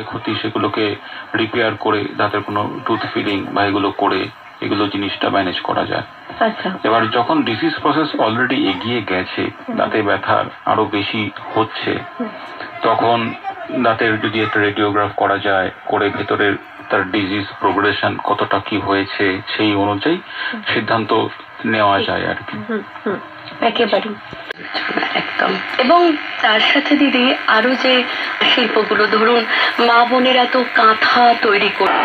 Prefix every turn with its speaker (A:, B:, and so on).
A: ক্ষতি সেগুলোকে রিপেয়ার করে দাঁতের কোনো টুথ ফিলিং বা এগুলো করে এগুলো জিনিসটা ম্যানেজ করা যায়। এবার যখন ডিজিজ প্রসেস অলরেডি এগিয়ে গেছে, দাঁতে ব্যথার আরো বেশি হচ্ছে, তখন দাঁতের যদি একটা রেডিওগ্রাফ করা যায়, করে ভেতরের তার ডিজিজ প্রোগ্রেশন কতটা কি হয়েছে সেই অনুযায়ী সিদ্ধান্ত নেওয়া যায় আর কি।
B: একেবারে একদম। এবং তার সাথে দিদি আরো যে শিল্পগুলো, ধরুন মা বোনেরা তো কাঁথা তৈরি করে